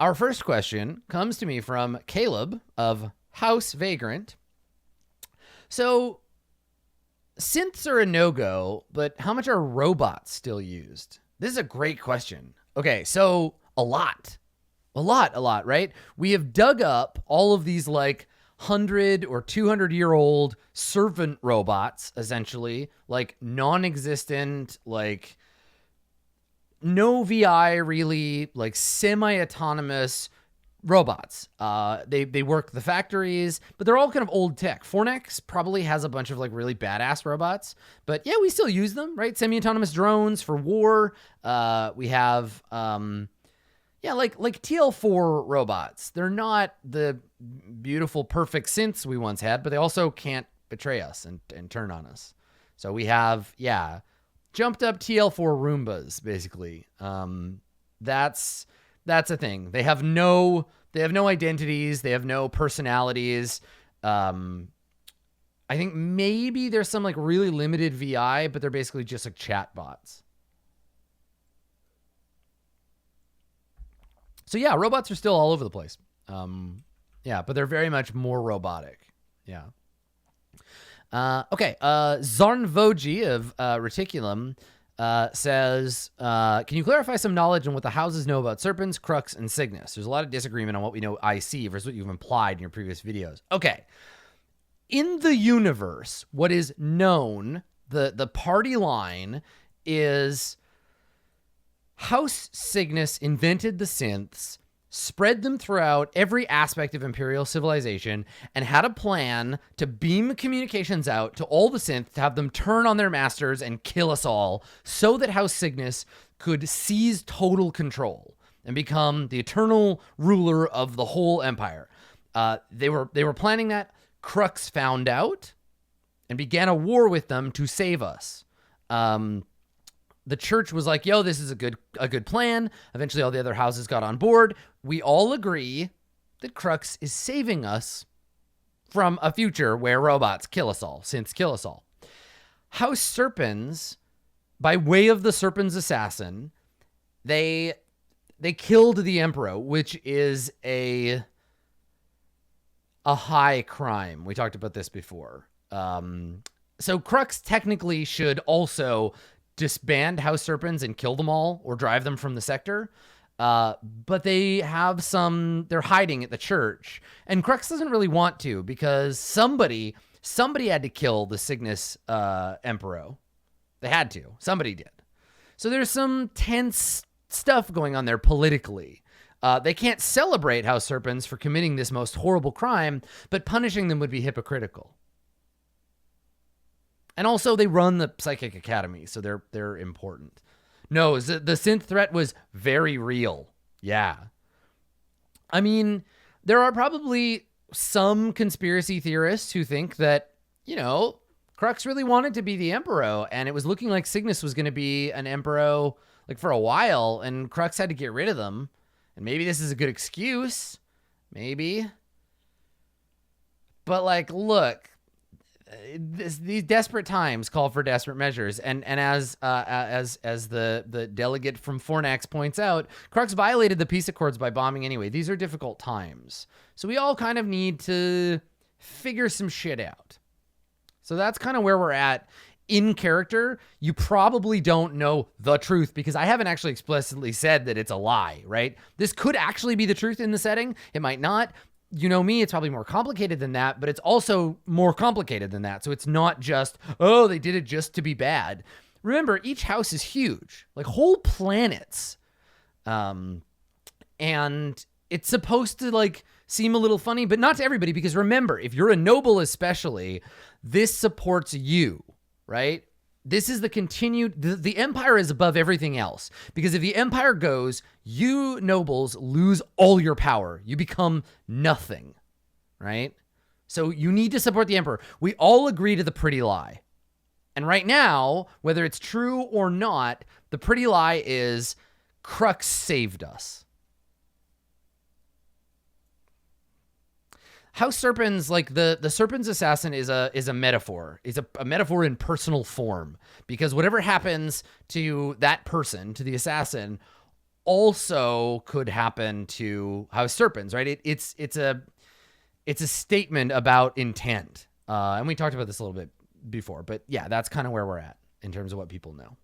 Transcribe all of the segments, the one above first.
Our first question comes to me from Caleb of House Vagrant. So, synths are a no-go, but how much are robots still used? This is a great question. Okay, so a lot, right? We have dug up all of these like 100 or 200-year-old servant robots, essentially, like non-existent, like no VI really, like semi-autonomous robots. They work the factories, but they're all kind of old tech. Fornax probably has a bunch of like really badass robots, but yeah, we still use them, right? Semi-autonomous drones for war. We have like TL4 robots. They're not the beautiful, perfect synths we once had, but they also can't betray us and turn on us. So we have, jumped up TL4 Roombas, basically. That's a thing. They have no identities. They have no personalities. I think maybe there's some like really limited VI, but they're basically just like chat bots. So yeah, robots are still all over the place. But they're very much more robotic. Yeah. Okay. Zarnvoji of Reticulum says, can you clarify some knowledge on what the houses know about Serpens, Crux, and Cygnus? There's a lot of disagreement on what we know IC versus what you've implied in your previous videos. Okay. In the universe, what is known, the party line is House Cygnus invented the synths, spread them throughout every aspect of Imperial civilization, and had a plan to beam communications out to all the synths to have them turn on their masters and kill us all so that House Cygnus could seize total control and become the eternal ruler of the whole empire. They were planning that. Crux found out and began a war with them to save us. The church was like, yo, this is a good plan. Eventually all the other houses got on board. We all agree that Crux is saving us from a future where robots kill us all, synths kill us all. House Serpens, by way of the Serpens assassin, they killed the Emperor, which is a high crime. We talked about this before. So Crux technically should also disband House Serpens and kill them all or drive them from the sector. But they're hiding at the church. And Crux doesn't really want to because somebody had to kill the Cygnus Emperor. They had to. Somebody did. So there's some tense stuff going on there politically. They can't celebrate House Serpens for committing this most horrible crime, but punishing them would be hypocritical. And also, they run the Psychic Academy, so they're important. No, the synth threat was very real. Yeah. I mean, there are probably some conspiracy theorists who think that, Crux really wanted to be the Emperor, and it was looking like Cygnus was going to be an Emperor like for a while, and Crux had to get rid of them. And maybe this is a good excuse. Maybe. But like, look, these desperate times call for desperate measures, and as the delegate from Fornax points out, Crux violated the peace accords by bombing anyway. These are difficult times, so we all kind of need to figure some shit out. So that's kind of where we're at in character. You probably don't know the truth because I haven't actually explicitly said that it's a lie, right? This could actually be the truth in the setting. It might not. You know me, it's probably more complicated than that, but it's also more complicated than that. So it's not just, oh, they did it just to be bad. Remember, each house is huge, like whole planets. And it's supposed to like seem a little funny, but not to everybody, because remember, if you're a noble especially, this supports you, right? This is the empire is above everything else, because if the empire goes, you nobles lose all your power. You become nothing, right? So you need to support the emperor. We all agree to the pretty lie. And right now, whether it's true or not, the pretty lie is Crux saved us. House Serpens, like the Serpens assassin is a metaphor. It's a metaphor in personal form, because whatever happens to that person, to the assassin, also could happen to House Serpens, right? It's a statement about intent. And we talked about this a little bit before, but yeah, that's kind of where we're at in terms of what people know.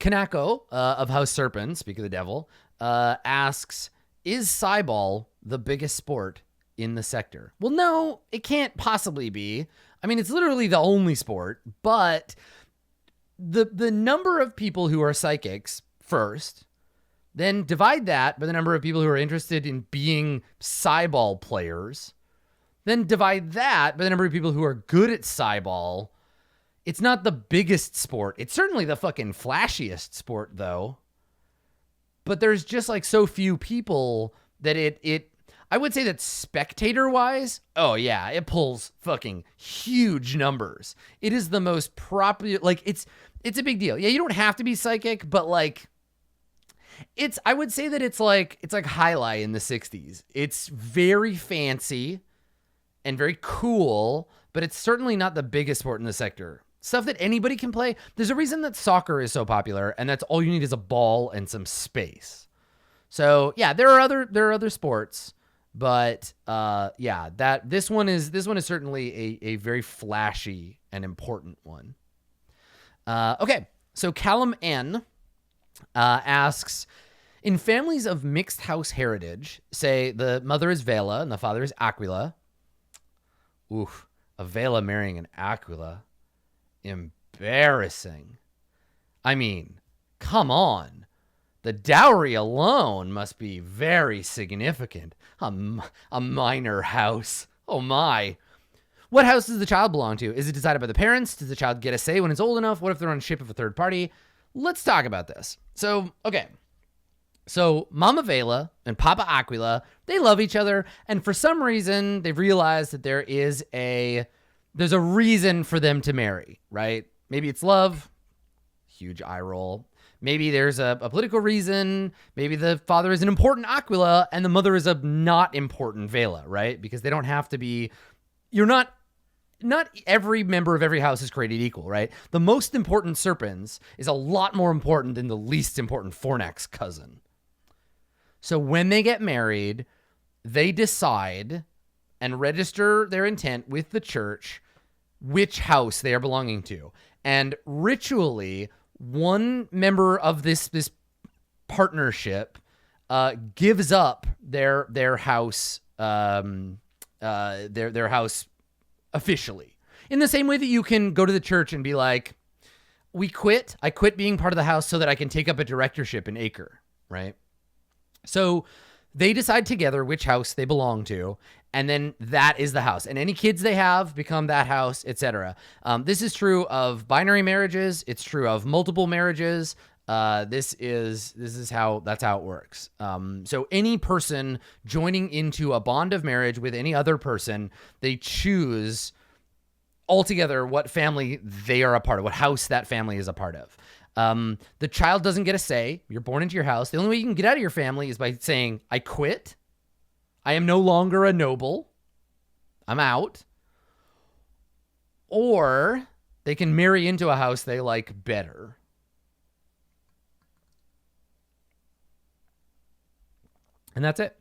Kanako of House Serpens, speak of the devil, asks, is Cyball the biggest sport in the sector? Well, no, it can't possibly be. I mean, it's literally the only sport, but the number of people who are psychics first, then divide that by the number of people who are interested in being Cyball players, then divide that by the number of people who are good at Cyball. It's not the biggest sport. It's certainly the fucking flashiest sport, though. But there's just like so few people that it I would say that spectator-wise, oh yeah, it pulls fucking huge numbers. It is the most popular, like it's a big deal. Yeah, you don't have to be psychic, but like I would say that it's like Highlight in the 60s. It's very fancy and very cool, but it's certainly not the biggest sport in the sector. Stuff that anybody can play. There's a reason that soccer is so popular, and that's all you need is a ball and some space. So yeah, there are other sports, but yeah, this one is certainly a very flashy and important one. Okay, so Callum N asks, in families of mixed house heritage, say the mother is Vela and the father is Aquila. Oof, a Vela marrying an Aquila. Embarrassing. I mean, come on. The dowry alone must be very significant. A minor house. Oh my. What house does the child belong to? Is it decided by the parents? Does the child get a say when it's old enough? What if they're on a ship of a third party? Let's talk about this. So, okay. So Mama Vela and Papa Aquila, they love each other. And for some reason, they've realized that there's a reason for them to marry, right? Maybe it's love. Huge eye roll. Maybe there's a political reason. Maybe the father is an important Aquila and the mother is a not important Vela, right? Because they don't have to be, not every member of every house is created equal, right? The most important Serpens is a lot more important than the least important Fornax cousin. So when they get married, they decide and register their intent with the church which house they are belonging to. And ritually, one member of this partnership gives up their house their house officially. In the same way that you can go to the church and be like, I quit being part of the house so that I can take up a directorship in Acre, right? So they decide together which house they belong to, and then that is the house. And any kids they have become that house, etc. This is true of binary marriages. It's true of multiple marriages. That's how it works. So any person joining into a bond of marriage with any other person, they choose altogether what family they are a part of, what house that family is a part of. The child doesn't get a say. You're born into your house. The only way you can get out of your family is by saying, I quit. I am no longer a noble. I'm out. Or they can marry into a house they like better. And that's it.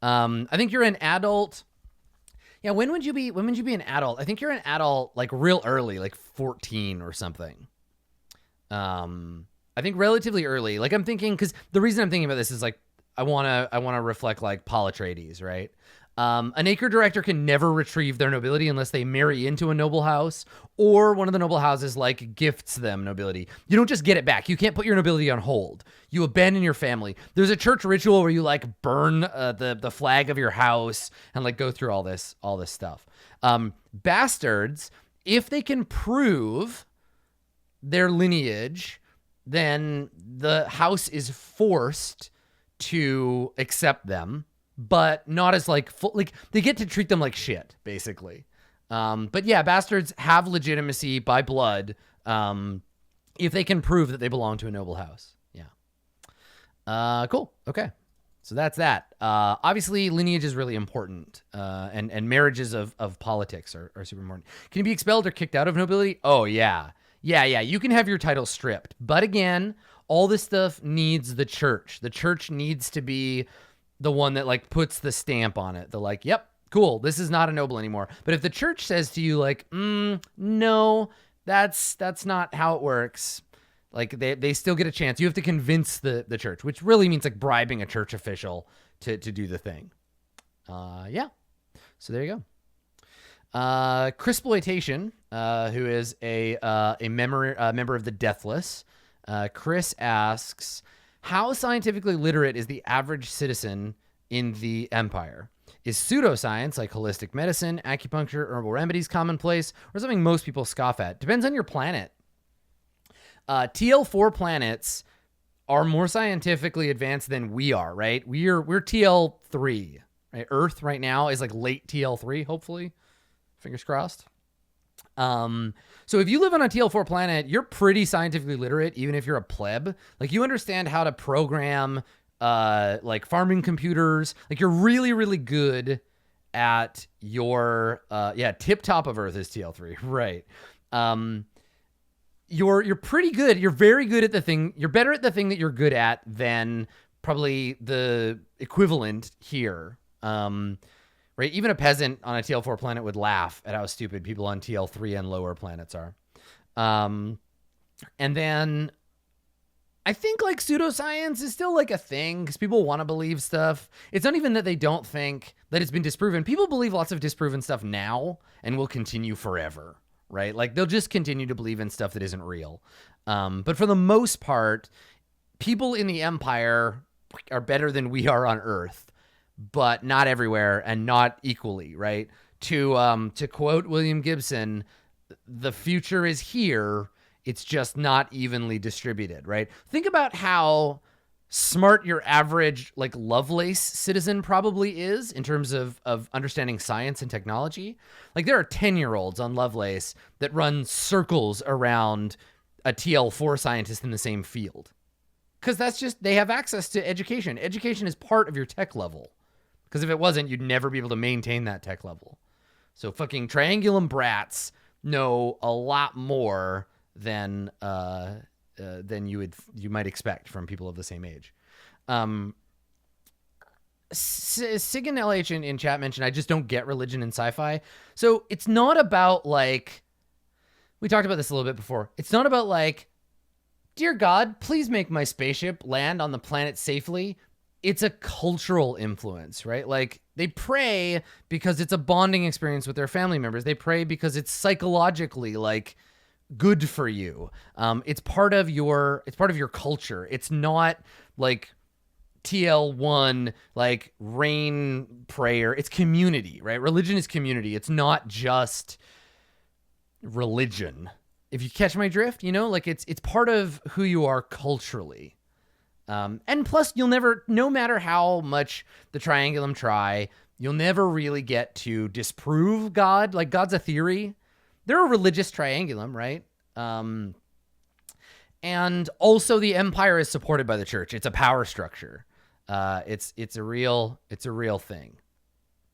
I think you're an adult. Yeah, when would you be an adult? I think you're an adult like real early, like 14 or something. I think relatively early. Like I'm thinking, because the reason I'm thinking about this is like I wanna reflect like Paul Atreides, right? An Acre director can never retrieve their nobility unless they marry into a noble house or one of the noble houses like gifts them nobility. You don't just get it back. You can't put your nobility on hold. You abandon your family. There's a church ritual where you like burn the flag of your house and like go through all this stuff. Bastards, if they can prove their lineage, then the house is forced to accept them, but not as like full, like they get to treat them like shit, basically. But yeah, bastards have legitimacy by blood if they can prove that they belong to a noble house. Yeah. Cool. Okay. So that's that. Obviously, lineage is really important, and marriages of politics are super important. Can you be expelled or kicked out of nobility? Oh, yeah. Yeah, you can have your title stripped. But again, all this stuff needs the church. The church needs to be the one that like puts the stamp on it. They're like, yep, cool, this is not a noble anymore. But if the church says to you like, no, that's not how it works, like they still get a chance. You have to convince the church, which really means like bribing a church official to do the thing. Yeah. So there you go. Chrisploitation, who is a member of the Deathless. Chris asks, how scientifically literate is the average citizen in the Empire? Is pseudoscience like holistic medicine, acupuncture, herbal remedies commonplace, or something most people scoff at? Depends on your planet. TL4 planets are more scientifically advanced than we are, right? We're TL3, right? Earth right now is like late TL3, hopefully. Fingers crossed. So if you live on a TL4 planet, you're pretty scientifically literate, even if you're a pleb. Like you understand how to program like farming computers. Like you're really, really good at your tip top of Earth is TL3, right? You're pretty good. You're very good at the thing. You're better at the thing that you're good at than probably the equivalent here. Right? Even a peasant on a TL4 planet would laugh at how stupid people on TL3 and lower planets are. And then I think like pseudoscience is still like a thing because people want to believe stuff. It's not even that they don't think that it's been disproven. People believe lots of disproven stuff now and will continue forever, right? Like they'll just continue to believe in stuff that isn't real. But for the most part, people in the Empire are better than we are on Earth, but not everywhere and not equally, right? To quote William Gibson, the future is here. It's just not evenly distributed, right? Think about how smart your average like Lovelace citizen probably is in terms of understanding science and technology. Like there are 10-year-olds on Lovelace that run circles around a TL4 scientist in the same field. Because that's just, they have access to education. Education is part of your tech level. Because if it wasn't, you'd never be able to maintain that tech level. So fucking Triangulum brats know a lot more than you might expect from people of the same age. Sigan LH in chat mentioned, I just don't get religion in sci-fi. So it's not about like, we talked about this a little bit before. It's not about like, dear God, please make my spaceship land on the planet safely. It's a cultural influence, right? Like they pray because it's a bonding experience with their family members. They pray because it's psychologically like good for you. It's part of your culture. It's not like TL1, like rain prayer. It's community, right? Religion is community. It's not just religion. If you catch my drift, you know, like it's part of who you are culturally. And plus you'll never, no matter how much the Triangulum try, you'll never really get to disprove God. Like God's a theory. They're a religious Triangulum, right? And also the Empire is supported by the church. It's a power structure. It's a real thing.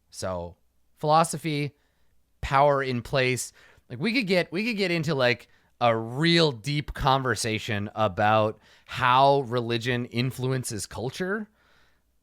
So philosophy, power in place. Like we could get into like a real deep conversation about how religion influences culture.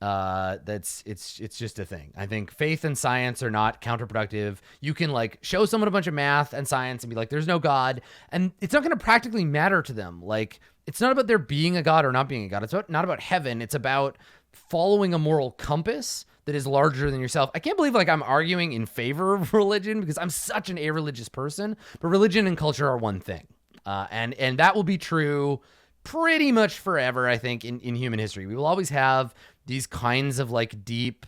It's just a thing. I think faith and science are not counterproductive. You can like show someone a bunch of math and science and be like, there's no God. And it's not going to practically matter to them. Like it's not about there being a God or not being a God. It's not about heaven. It's about following a moral compass that is larger than yourself. I can't believe like I'm arguing in favor of religion because I'm such an a-religious person, but religion and culture are one thing. And that will be true pretty much forever, I think, in human history. We will always have these kinds of like deep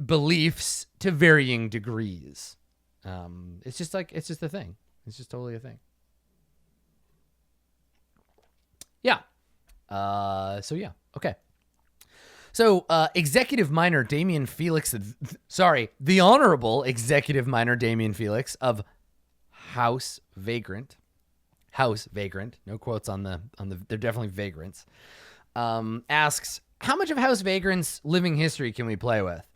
beliefs to varying degrees. It's just a thing. It's just totally a thing. Yeah. So yeah. Okay. So, Executive Minor Damian Felix, the Honorable Executive Minor Damian Felix of House Vagrant, no quotes on the, they're definitely vagrants, asks, how much of House Vagrant's living history can we play with?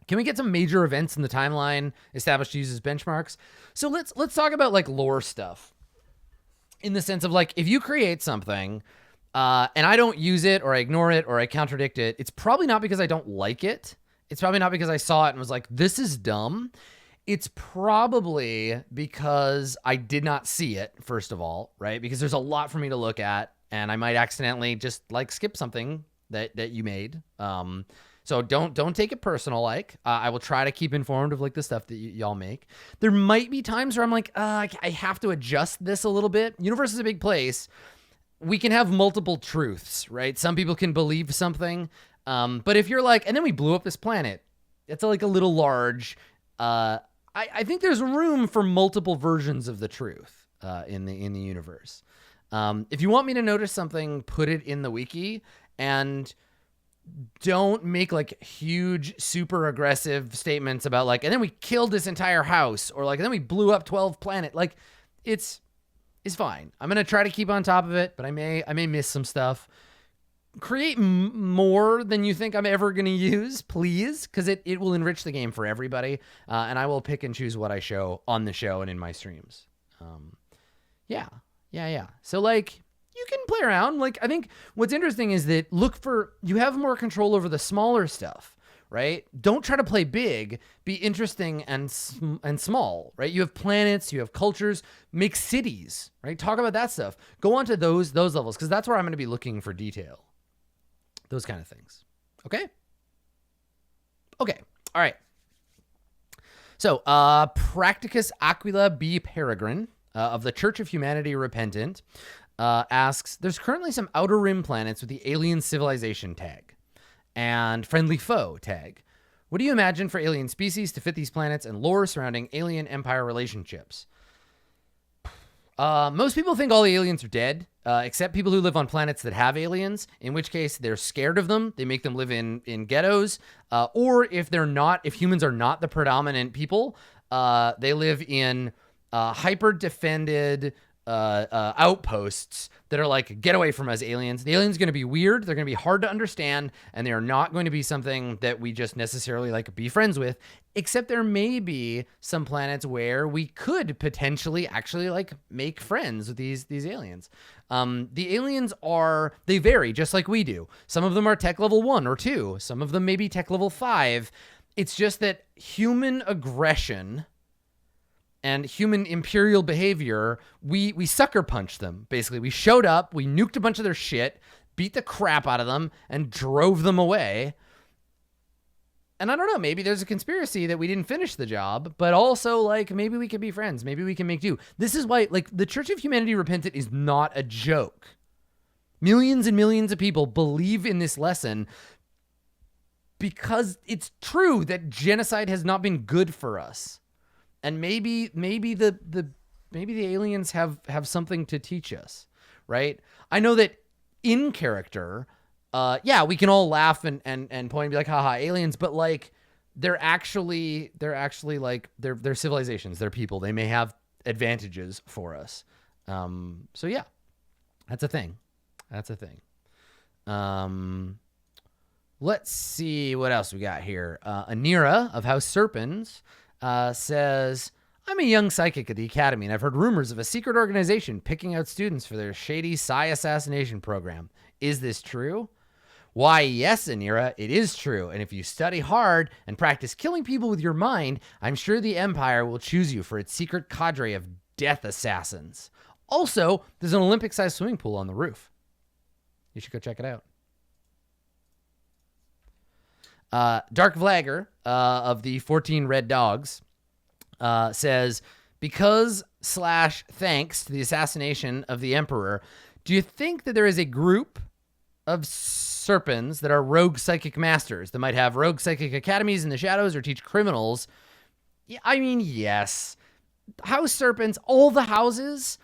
Can we get some major events in the timeline established to use as benchmarks? So let's talk about like lore stuff. in the sense of like, if you create something and I don't use it or I ignore it or I contradict it, it's probably not because I don't like it. It's probably not because I saw it and was like, this is dumb. It's probably because I did not see it, first of all, right? Because there's a lot for me to look at, and I might accidentally just like skip something that you made. So don't take it personal. Like I will try to keep informed of like the stuff that y'all make. There might be times where I'm like, I have to adjust this a little bit. Universe is a big place. We can have multiple truths, right? Some people can believe something. But if you're like, and then we blew up this planet, it's like a little large. I think there's room for multiple versions of the truth in the universe. If you want me to notice something, put it in the wiki, and don't make like huge, super aggressive statements about like, and then we killed this entire house, or like, and then we blew up 12 planet. Like, it's fine. I'm gonna try to keep on top of it, but I may miss some stuff. Create more than you think I'm ever going to use, please, because it will enrich the game for everybody, and I will pick and choose what I show on the show and in my streams. Yeah. So, like, you can play around. Like, I think what's interesting is that you have more control over the smaller stuff, right? Don't try to play big. Be interesting and small, right? You have planets, you have cultures, make cities, right? Talk about that stuff. Go on to those levels, because that's where I'm going to be looking for detail. Those kind of things. Okay. All right. So, Practicus Aquila B. Peregrine of the Church of Humanity Repentant asks, there's currently some outer rim planets with the alien civilization tag and friendly foe tag. What do you imagine for alien species to fit these planets and lore surrounding alien empire relationships? Most people think all the aliens are dead, except people who live on planets that have aliens, in which case they're scared of them. They make them live in ghettos. Or if humans are not the predominant people, they live in hyper defended outposts that are like, get away from us, aliens. The aliens are going to be weird. They're going to be hard to understand, and they are not going to be something that we just necessarily like be friends with, except there may be some planets where we could potentially actually like make friends with these aliens. The aliens they vary just like we do. Some of them are tech level 1 or 2. Some of them may be tech level 5. It's just that human aggression and human imperial behavior, we sucker punched them, basically. We showed up, we nuked a bunch of their shit, beat the crap out of them, and drove them away. And I don't know, maybe there's a conspiracy that we didn't finish the job, but also, like, maybe we can be friends. Maybe we can make do. This is why, like, the Church of Humanity Repentant is not a joke. Millions and millions of people believe in this lesson because it's true that genocide has not been good for us. And maybe the aliens have something to teach us, right? I know that in character, we can all laugh and point and be like, haha, aliens, but like they're actually like they're civilizations, they're people. They may have advantages for us. So yeah, that's a thing. Let's see what else we got here. Anira of House Serpens says, I'm a young psychic at the Academy, and I've heard rumors of a secret organization picking out students for their shady psi assassination program. Is this true? Why, yes, Anira, it is true. And if you study hard and practice killing people with your mind, I'm sure the Empire will choose you for its secret cadre of death assassins. Also, there's an Olympic-sized swimming pool on the roof. You should go check it out. Dark Vlagger of the 14 Red Dogs says, because / thanks to the assassination of the Emperor, do you think that there is a group of serpents that are rogue psychic masters that might have rogue psychic academies in the shadows or teach criminals? Yeah, I mean, yes. House serpents, all the houses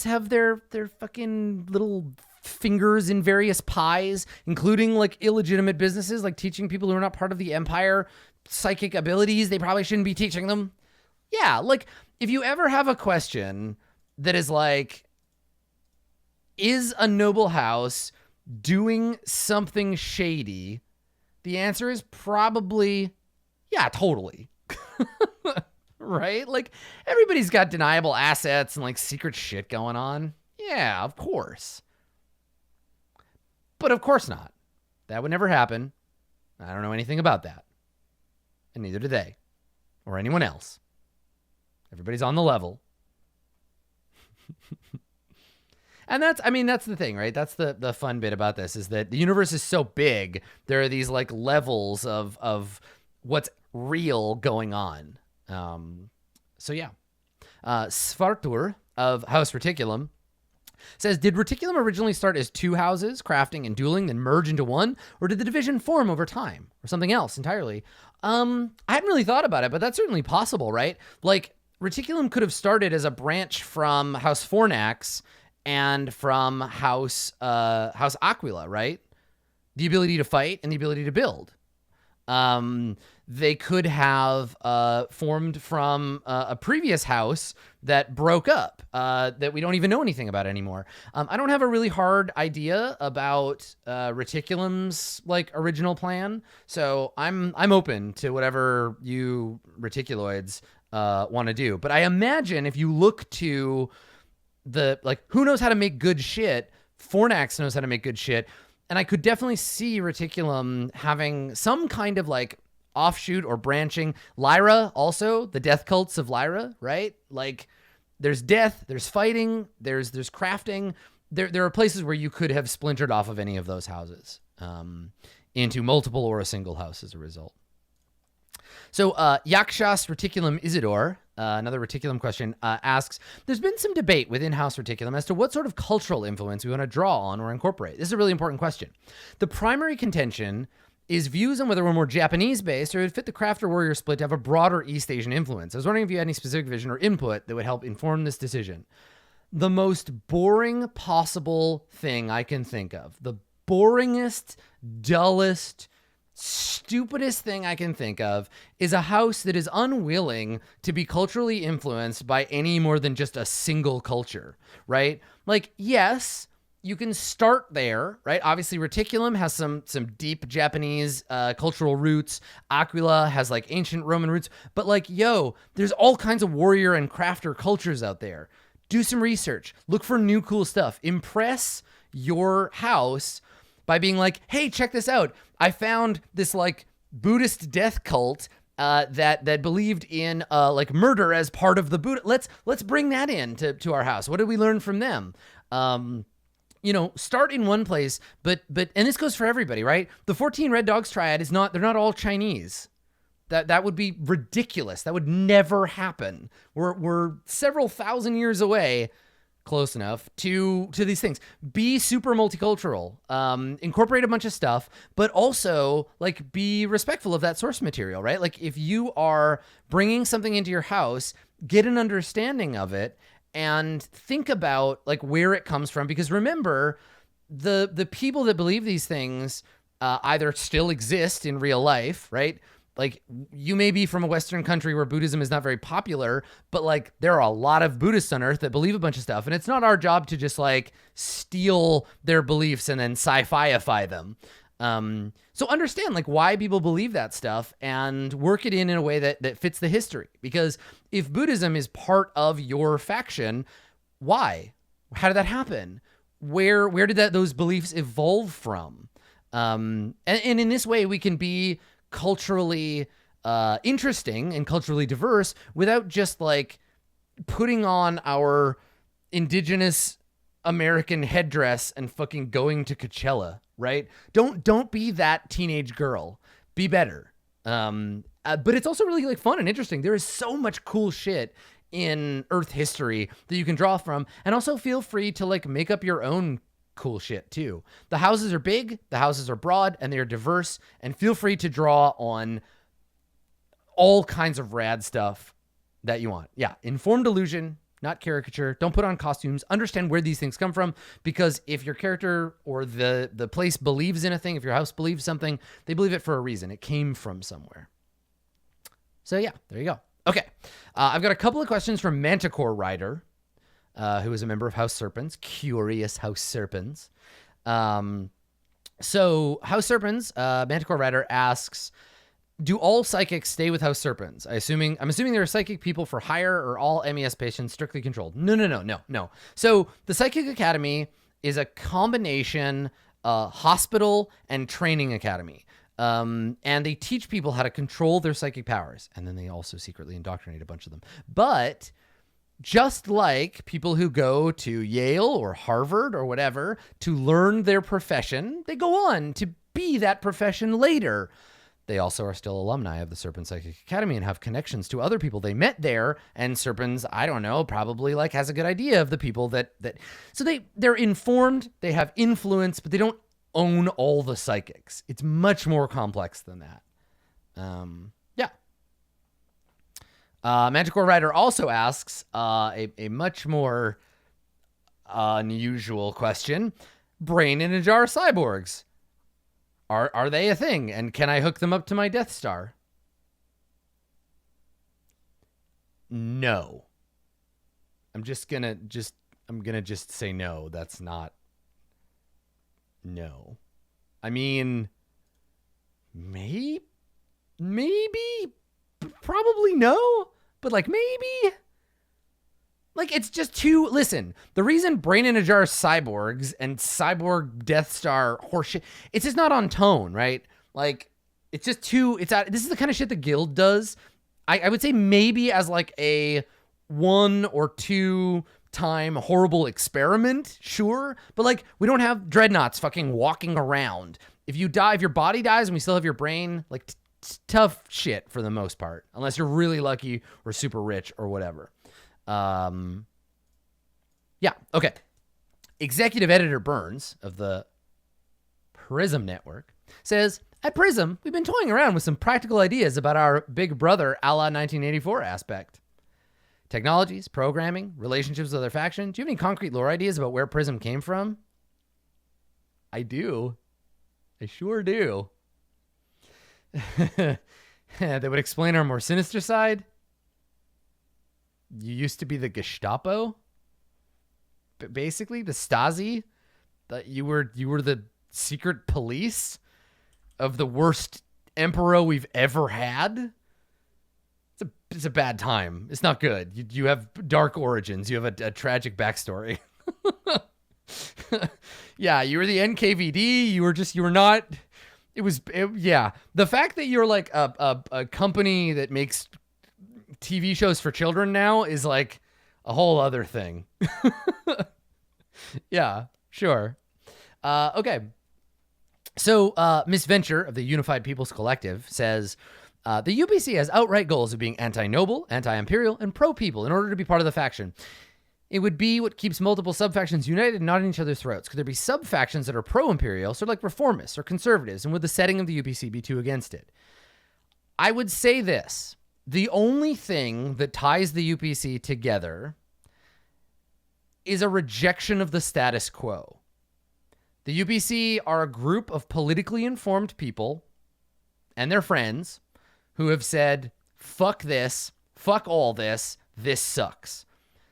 have their fucking little fingers in various pies, including like illegitimate businesses, like teaching people who are not part of the Empire psychic abilities they probably shouldn't be teaching them. Yeah, like if you ever have a question that is like, is a noble house doing something shady? The answer is probably, yeah, totally. right? Like, everybody's got deniable assets and like secret shit going on. Yeah, of course. But of course not. That would never happen. I don't know anything about that. And neither do they. Or anyone else. Everybody's on the level. And that's the thing, right? That's the fun bit about this, is that the universe is so big. There are these like levels of what's real going on. So yeah. Svartur of House Reticulum says, did Reticulum originally start as 2 houses, crafting and dueling, then merge into one? Or did the division form over time? Or something else entirely? I hadn't really thought about it, but that's certainly possible, right? Like, Reticulum could have started as a branch from House Fornax and from House Aquila, right? The ability to fight and the ability to build. They could have formed from a previous house that broke up, that we don't even know anything about anymore. I don't have a really hard idea about Reticulum's like original plan, so I'm open to whatever you reticuloids want to do. But I imagine if you look to the like, who knows how to make good shit? Fornax knows how to make good shit. And I could definitely see Reticulum having some kind of like offshoot or branching. Lyra also, the death cults of Lyra, right? Like, there's death, there's fighting, there's crafting. There are places where you could have splintered off of any of those houses into multiple or a single house as a result. So Yakshas Reticulum Isidore, another Reticulum question, asks, there's been some debate within House Reticulum as to what sort of cultural influence we want to draw on or incorporate. This is a really important question. The primary contention is views on whether we're more Japanese-based or it would fit the crafter warrior split to have a broader East Asian influence. I was wondering if you had any specific vision or input that would help inform this decision. The most boring possible thing I can think of, the boringest, dullest, stupidest thing I can think of, is a house that is unwilling to be culturally influenced by any more than just a single culture, right? Like, yes, you can start there, right? Obviously, Reticulum has some deep Japanese cultural roots. Aquila has like ancient Roman roots. But like, yo, there's all kinds of warrior and crafter cultures out there. Do some research. Look for new cool stuff. Impress your house by being like, hey, check this out. I found this like Buddhist death cult that believed in like murder as part of the Buddha. Let's bring that in to our house. What did we learn from them? You know, start in one place, but and this goes for everybody, right? The 14 Red Dogs triad they're not all Chinese. That would be ridiculous. That would never happen. We're several thousand years away, close enough, to these things. Be super multicultural, incorporate a bunch of stuff, but also like be respectful of that source material, right? Like, if you are bringing something into your house, get an understanding of it and think about like where it comes from. Because remember, the people that believe these things either still exist in real life, right? Like, you may be from a Western country where Buddhism is not very popular, but like there are a lot of Buddhists on earth that believe a bunch of stuff. And it's not our job to just like steal their beliefs and then sci-fi-ify them. So understand like why people believe that stuff and work it in a way that fits the history. Because if Buddhism is part of your faction, why? How did that happen? Where did those beliefs evolve from? And in this way, we can be culturally interesting and culturally diverse without just like putting on our indigenous American headdress and fucking going to Coachella, right? Don't be that teenage girl. Be better. But it's also really like fun and interesting. There is so much cool shit in Earth history that you can draw from, and also feel free to like make up your own cool shit too. The houses are big, the houses are broad, and they are diverse, and feel free to draw on all kinds of rad stuff that you want. Yeah, informed illusion, not caricature. Don't put on costumes. Understand where these things come from, because if your character or the place believes in a thing, if your house believes something, they believe it for a reason. It came from somewhere. So yeah, there you go. Okay, I've got a couple of questions from Manticore Rider, who is a member of House Serpents. Curious House Serpents. So House Serpents, Manticore Rider asks, Do all psychics stay with House Serpents? I'm assuming there are psychic people for hire, or all MES patients strictly controlled. No. So the Psychic Academy is a combination hospital and training academy. And they teach people how to control their psychic powers. And then they also secretly indoctrinate a bunch of them. But just like people who go to Yale or Harvard or whatever to learn their profession, they go on to be that profession later. They also are still alumni of the Serpent Psychic Academy and have connections to other people they met there. And Serpents, I don't know, probably like has a good idea of the people that so they're informed, they have influence, but they don't own all the psychics. It's much more complex than that. Yeah. Manticore Rider also asks a much more unusual question. Brain in a jar cyborgs. Are they a thing? And can I hook them up to my Death Star? No. I'm gonna just say no. That's not. No. I mean, maybe, probably no, but like maybe. Like, it's just too... Listen, the reason Brain in a Jar cyborgs and cyborg Death Star horseshit, it's just not on tone, right? Like, it's just too... This is the kind of shit the Guild does. I would say maybe as like a 1 or 2 time horrible experiment, sure. But like, we don't have dreadnoughts fucking walking around. If you die, if your body dies and we still have your brain, like, tough shit for the most part. Unless you're really lucky or super rich or whatever. Yeah, okay. Executive editor Burns of the Prism Network says, at Prism, we've been toying around with some practical ideas about our Big Brother a la 1984 aspect. Technologies, programming, relationships with other factions. Do you have any concrete lore ideas about where Prism came from? I do. I sure do. That would explain our more sinister side. You used to be the Gestapo, basically the Stasi. That you were the secret police of the worst emperor we've ever had. It's a bad time. It's not good. You have dark origins. You have a tragic backstory. Yeah, you were the NKVD. You were not. Yeah. The fact that you're like a company that makes TV shows for children now is like a whole other thing. Yeah, sure. Okay. So Miss Venture of the Unified Peoples Collective says, the UPC has outright goals of being anti-noble, anti-imperial, and pro-people in order to be part of the faction. It would be what keeps multiple sub-factions united and not in each other's throats. Could there be sub-factions that are pro-imperial, sort of like reformists or conservatives, and would the setting of the UPC be too against it? I would say this. The only thing that ties the UPC together is a rejection of the status quo. The UPC are a group of politically informed people and their friends who have said, fuck this, fuck all this sucks.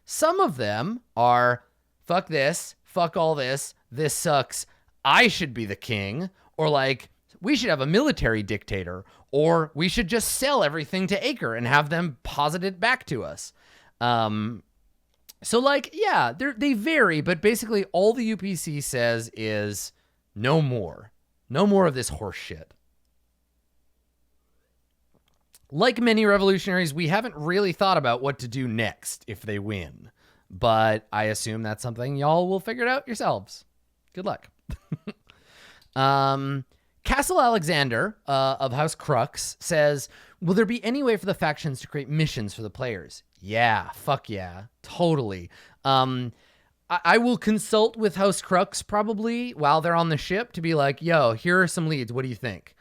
Some of them are, fuck this, fuck all this sucks, I should be the king, or like, we should have a military dictator, or we should just sell everything to Acre and have them posit it back to us. So like, yeah, they vary, but basically all the UPC says is no more of this horse shit. Like many revolutionaries, we haven't really thought about what to do next if they win, but I assume that's something y'all will figure it out yourselves. Good luck. Castle Alexander of House Crux says, will there be any way for the factions to create missions for the players? Yeah, fuck yeah, totally. I will consult with House Crux probably while they're on the ship to be like, yo, here are some leads. What do you think?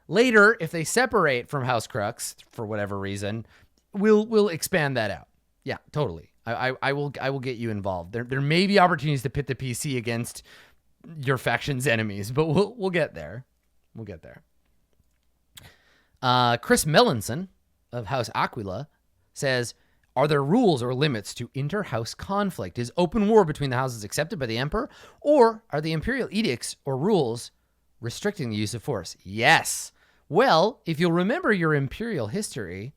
Later, if they separate from House Crux for whatever reason, we'll expand that out. Yeah, totally. I will get you involved. There may be opportunities to pit the PC against your faction's enemies, but we'll get there. We'll get there. Chris Mellinson of House Aquila says, are there rules or limits to inter-house conflict? Is open war between the houses accepted by the Emperor, or are the imperial edicts or rules restricting the use of force? Yes. Well, if you'll remember your imperial history,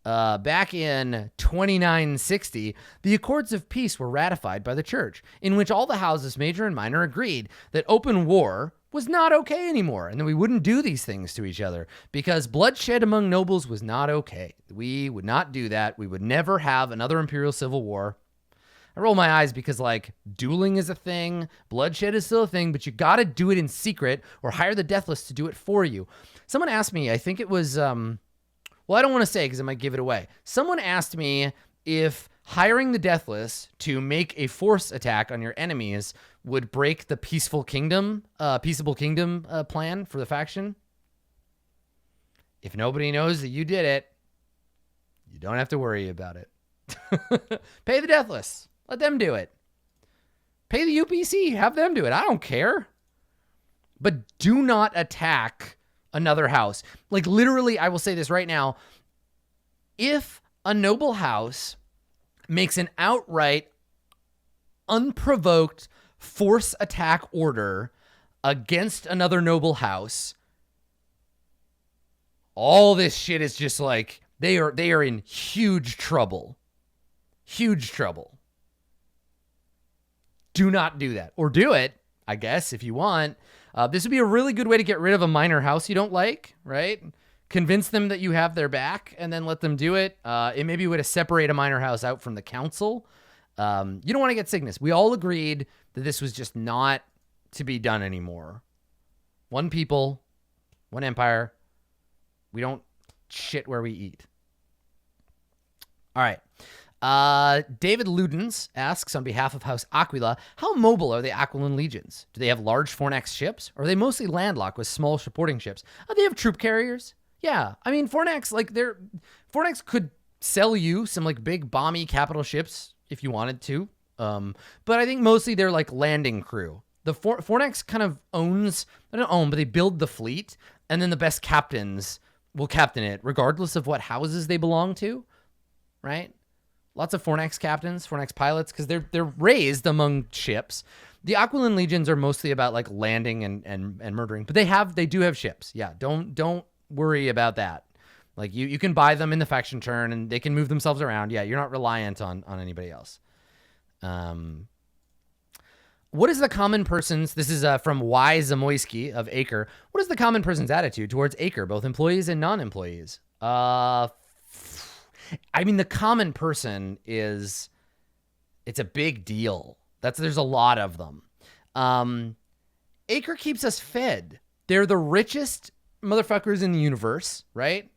back in 2960, the Accords of Peace were ratified by the church, in which all the houses, major and minor, agreed that open war was not okay anymore, and that we wouldn't do these things to each other because bloodshed among nobles was not okay. We would not do that. We would never have another imperial civil war. I roll my eyes because, like, dueling is a thing, bloodshed is still a thing, but you got to do it in secret or hire the Deathless to do it for you. Someone asked me, I think it was, well, I don't want to say because it might give it away. Someone asked me if hiring the Deathless to make a force attack on your enemies would break the peaceable kingdom plan for the faction. If nobody knows that you did it, you don't have to worry about it. Pay the Deathless. Let them do it. Pay the UPC. Have them do it. I don't care. But do not attack another house. Like, literally, I will say this right now. If a noble house makes an outright, unprovoked force attack order against another noble house, all this shit is just like, they are in huge trouble. Huge trouble. Do not do that. Or do it, I guess, if you want. This would be a really good way to get rid of a minor house you don't like, right? Convince them that you have their back and then let them do it. It may be a way to separate a minor house out from the council. You don't want to get Cygnus. We all agreed that this was just not to be done anymore. One people, one empire. We don't shit where we eat. All right. David Ludens asks on behalf of House Aquila, how mobile are the Aqualen legions? Do they have large Fornax ships, or are they mostly landlocked with small supporting ships? They have troop carriers. Yeah, I mean, Fornax, Fornax could sell you some like big bomby capital ships if you wanted to. But I think mostly they're like landing crew. The Fornax kind of owns, they don't own, but they build the fleet, and then the best captains will captain it, regardless of what houses they belong to, right? Lots of Fornax captains, Fornax pilots, because they're raised among ships. The Aqualen legions are mostly about like landing and murdering, but they do have ships. Yeah, don't worry about that. Like you can buy them in the faction turn and they can move themselves around. Yeah, you're not reliant on anybody else. What is the common person's? This is from Y Zamoyski of Acre. What is the common person's attitude towards Acre, both employees and non-employees? I mean, the common person it's a big deal. There's a lot of them. Acre keeps us fed. They're the richest motherfuckers in the universe, right?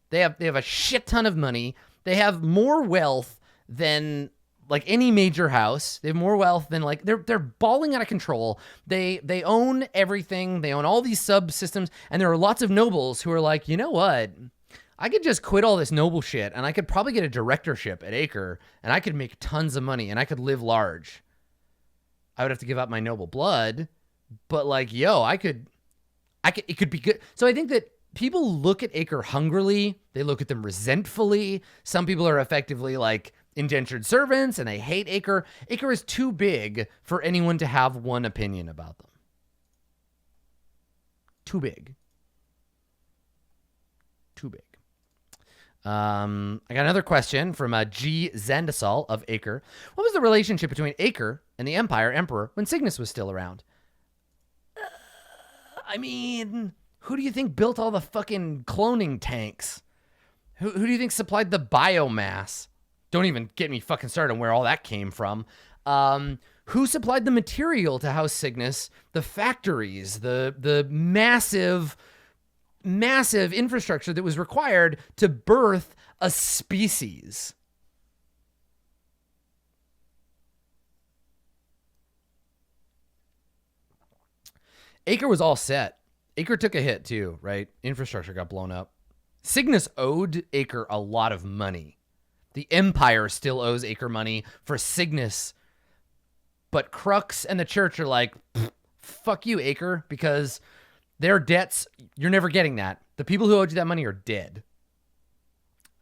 They have a shit ton of money. They have more wealth than like any major house. They have more wealth than like they're balling out of control. They own everything. They own all these subsystems, and there are lots of nobles who are like, you know what? I could just quit all this noble shit and I could probably get a directorship at Acre and I could make tons of money and I could live large. I would have to give up my noble blood, but like, yo, it could be good. So I think that people look at Acre hungrily. They look at them resentfully. Some people are effectively like indentured servants and they hate Acre. Acre is too big for anyone to have one opinion about them. Too big. Too big. I got another question from G. Zandasal of Acre. What was the relationship between Acre and the Emperor when Cygnus was still around? I mean, who do you think built all the fucking cloning tanks? Who do you think supplied the biomass? Don't even get me fucking started on where all that came from. Who supplied the material to House Cygnus? The factories, the massive infrastructure that was required to birth a species. Acre was all set. Acre took a hit too, right? Infrastructure got blown up. Cygnus owed Acre a lot of money. The Empire still owes Acre money for Cygnus. But Crux and the church are like, fuck you, Acre, because their debts, you're never getting that. The people who owed you that money are dead.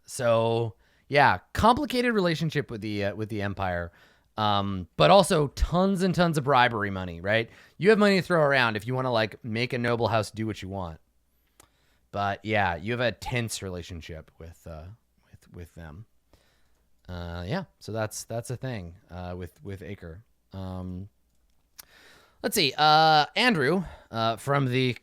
So, yeah, complicated relationship with the Empire, but also tons and tons of bribery money, right? You have money to throw around if you want to like make a noble house do what you want. But yeah, you have a tense relationship with them. Yeah, so that's a thing with Acre. Let's see. Andrew from the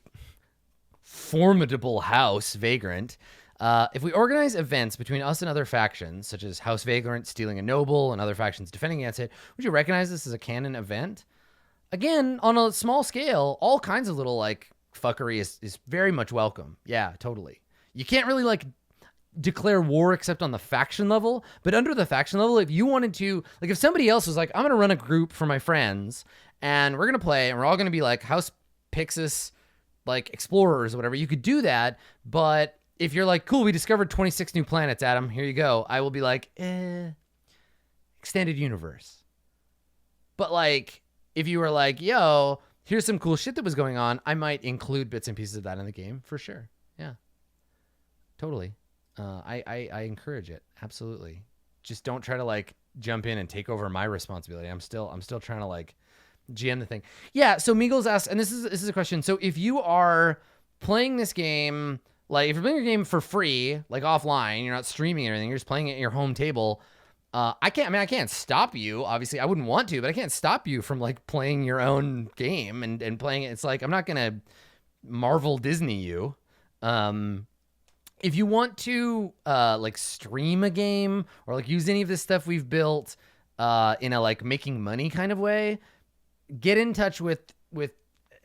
formidable House Vagrant. If we organize events between us and other factions, such as House Vagrant stealing a noble and other factions defending against it, would you recognize this as a canon event? Again, on a small scale, all kinds of little like fuckery is very much welcome. Yeah, totally. You can't really like declare war except on the faction level, but under the faction level, if you wanted to, like if somebody else was like, I'm going to run a group for my friends and we're going to play and we're all going to be like House Pixis, like explorers or whatever, you could do that. But if you're like, cool, we discovered 26 new planets, Adam, here you go. I will be like, extended universe. But like, if you were like, yo, here's some cool shit that was going on, I might include bits and pieces of that in the game for sure. Yeah, totally. I encourage it. Absolutely. Just don't try to like jump in and take over my responsibility. I'm still trying to like GM the thing. Yeah. So Meagles asks, and this is a question. So if you are playing this game, like if you're playing your game for free, like offline, you're not streaming or anything, you're just playing it at your home table. I can't stop you. Obviously I wouldn't want to, but I can't stop you from like playing your own game and playing it. It's like, I'm not going to Marvel Disney you. If you want to like stream a game or like use any of this stuff we've built in a like making money kind of way, get in touch with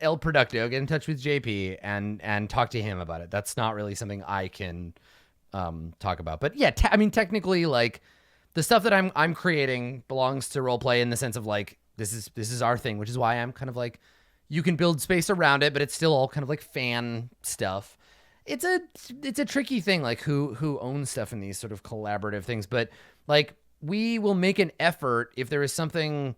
El Producto, get in touch with JP and talk to him about it. That's not really something I can talk about. But yeah, I mean technically like the stuff that I'm creating belongs to RollPlay in the sense of like this is our thing, which is why I'm kind of like you can build space around it, but it's still all kind of like fan stuff. It's a tricky thing, like who owns stuff in these sort of collaborative things. But like we will make an effort if there is something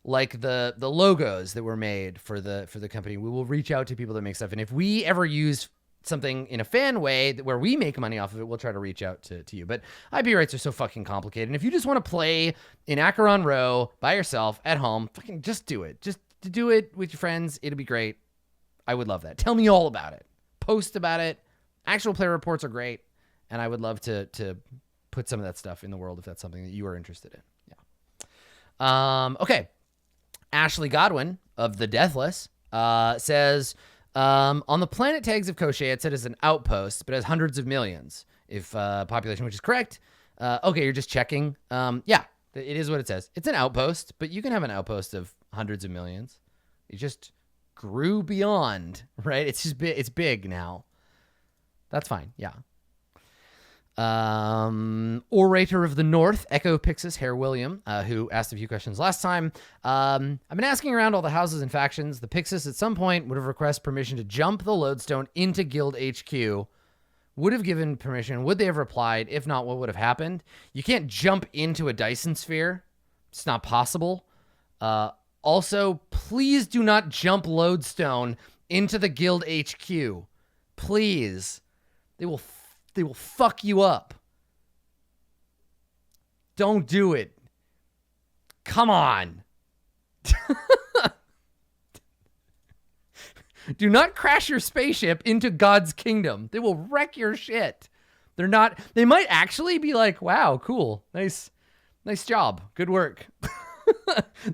like the logos that were made for the company. We will reach out to people that make stuff, and if we ever use something in a fan way where we make money off of it, we'll try to reach out to you. But IP rights are so fucking complicated, and if you just want to play in Acheron Rho by yourself at home, fucking just do it. Just to do it with your friends, it'll be great. I would love that. Tell me all about it. Post about it. Actual player reports are great, and I would love to put some of that stuff in the world if that's something that you are interested in. Yeah. Okay. Ashley Godwin of The Deathless says, on the planet tags of Koshé, it said it's an outpost, but it has hundreds of millions. If population, which is correct. Okay, you're just checking. Yeah, it is what it says. It's an outpost, but you can have an outpost of hundreds of millions. It just grew beyond, right? It's just it's big now. That's fine. Yeah. Orator of the North, Echo Pixis, Herr William, who asked a few questions last time. I've been asking around all the houses and factions. The Pixis at some point would have requested permission to jump the lodestone into Guild HQ. Would have given permission. Would they have replied? If not, what would have happened? You can't jump into a Dyson sphere. It's not possible. Also, please do not jump lodestone into the Guild HQ. Please. They will fuck you up. Don't do it. Come on. Do not crash your spaceship into God's kingdom. They will wreck your shit. They might actually be like, wow, cool. Nice job. Good work.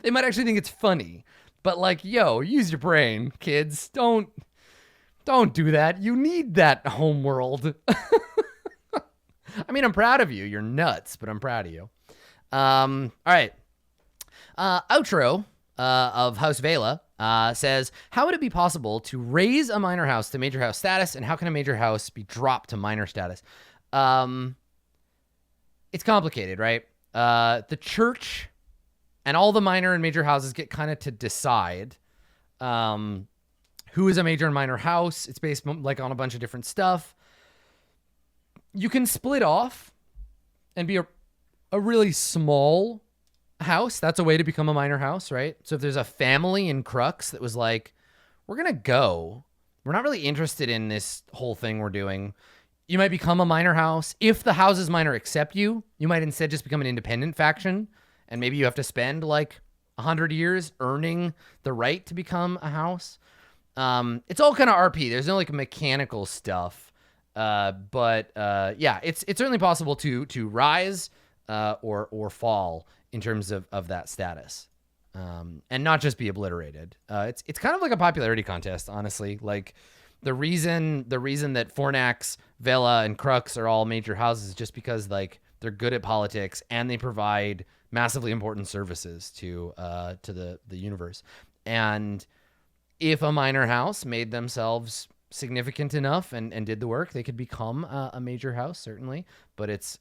They might actually think it's funny. But like, yo, use your brain, kids. Don't do that. You need that home world. I mean, I'm proud of you. You're nuts, but I'm proud of you. All right. Outro of House Vela says, how would it be possible to raise a minor house to major house status, and how can a major house be dropped to minor status? It's complicated, right? The church and all the minor and major houses get kind of to decide who is a major and minor house. It's based like on a bunch of different stuff. You can split off and be a really small house. That's a way to become a minor house, right? So if there's a family in Crux that was like, we're going to go, we're not really interested in this whole thing we're doing, you might become a minor house. If the houses minor accept you, you might instead just become an independent faction. And maybe you have to spend like 100 years earning the right to become a house. It's all kind of RP. There's no like mechanical stuff. Yeah, it's certainly possible to rise or fall in terms of that status, and not just be obliterated. It's kind of like a popularity contest, honestly. Like the reason that Fornax, Vela, and Crux are all major houses is just because like they're good at politics and they provide massively important services to the universe. And if a minor house made themselves significant enough and did the work, they could become a major house, certainly. But it's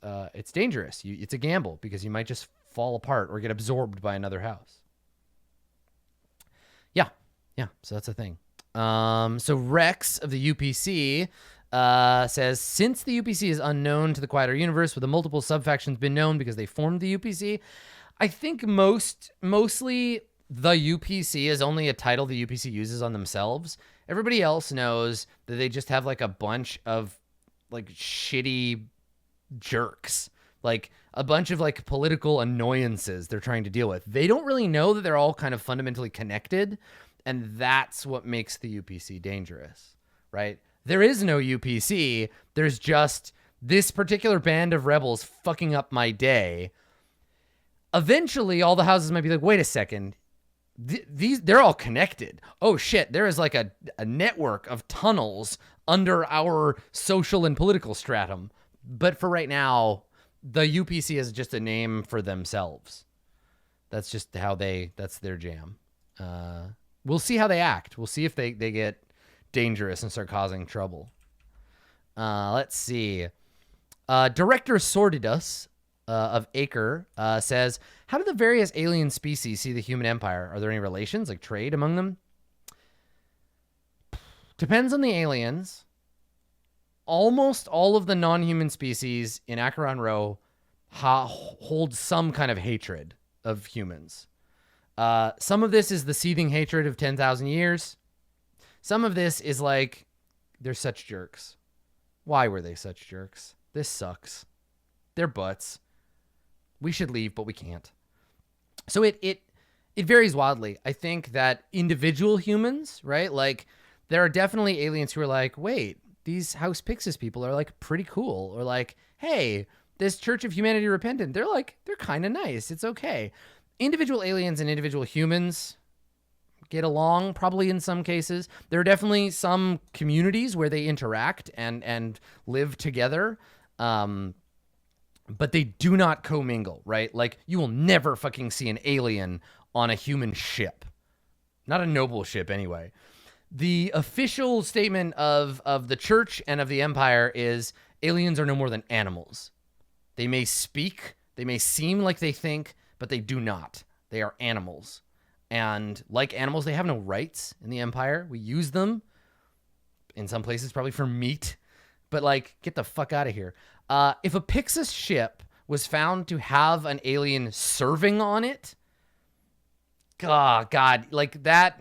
dangerous. It's a gamble because you might just fall apart or get absorbed by another house. Yeah. So that's a thing. So Rex of the UPC says, since the UPC is unknown to the quieter universe, with the multiple subfactions been known because they formed the UPC, I think mostly the UPC is only a title the UPC uses on themselves. Everybody else knows that they just have like a bunch of like shitty jerks, like a bunch of like political annoyances they're trying to deal with. They don't really know that they're all kind of fundamentally connected. And that's what makes the UPC dangerous, right? There is no UPC. There's just this particular band of rebels fucking up my day. Eventually, all the houses might be like, wait a second. They're all connected. Oh shit, there is like a network of tunnels under our social and political stratum. But for right now, the UPC is just a name for themselves. That's just that's their jam. We'll see how they act. We'll see if they get dangerous and start causing trouble. Let's see. Director Sordidus of Acre says, how do the various alien species see the human empire? Are there any relations, like trade among them? Depends on the aliens. Almost all of the non-human species in Acheron Rho hold some kind of hatred of humans. Some of this is the seething hatred of 10,000 years. Some of this is like, they're such jerks. Why were they such jerks? This sucks. They're butts. We should leave, but we can't. So it varies wildly. I think that individual humans, right? Like there are definitely aliens who are like, wait, these House Pixis people are like pretty cool. Or like, hey, this Church of Humanity Repentant, they're kind of nice. It's okay. Individual aliens and individual humans get along, probably in some cases. There are definitely some communities where they interact and live together, but they do not commingle, right? Like, you will never fucking see an alien on a human ship. Not a noble ship, anyway. The official statement of the Church and of the Empire is aliens are no more than animals. They may speak, they may seem like they think, but they do not. They are animals. And like animals, they have no rights in the Empire. We use them in some places, probably for meat. But like, get the fuck out of here. If a Pixis ship was found to have an alien serving on it, God, like that,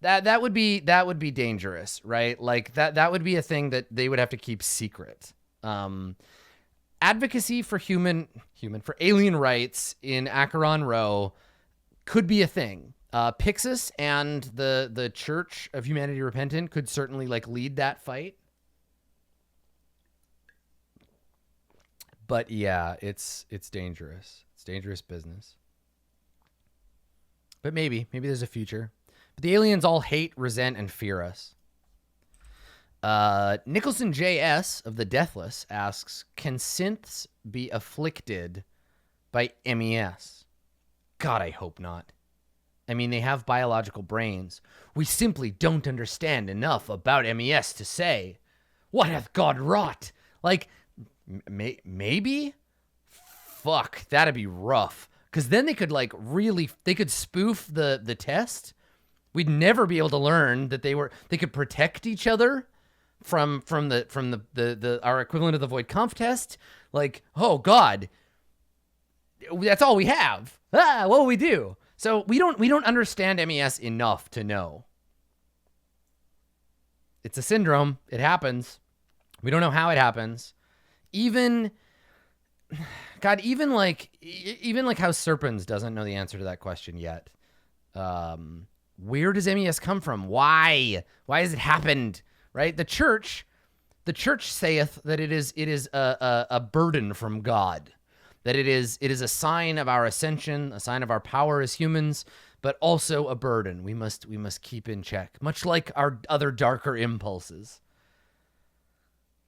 that would be dangerous, right? Like that would be a thing that they would have to keep secret. Advocacy for for alien rights in Acheron Rho could be a thing. Pixis and the Church of Humanity Repentant could certainly like lead that fight. But yeah, it's dangerous. It's dangerous business. But maybe there's a future. But the aliens all hate, resent, and fear us. Nicholson JS of the Deathless asks, can synths be afflicted by MES? God, I hope not. I mean, they have biological brains. We simply don't understand enough about MES to say, what hath God wrought? Like, maybe? Fuck, that'd be rough. Because then they could like they could spoof the test. We'd never be able to learn that they could protect each other from our equivalent of the Void Conf test. Like, oh God, that's all we have. What will we do? So we don't understand MES enough to know. It's a syndrome. It happens. We don't know how it happens. Even like how Serpens doesn't know the answer to that question yet. Where does MES come from? Why has it happened? right? The church saith that it is a burden from God, that it is a sign of our ascension, a sign of our power as humans, but also a burden we must keep in check, much like our other darker impulses.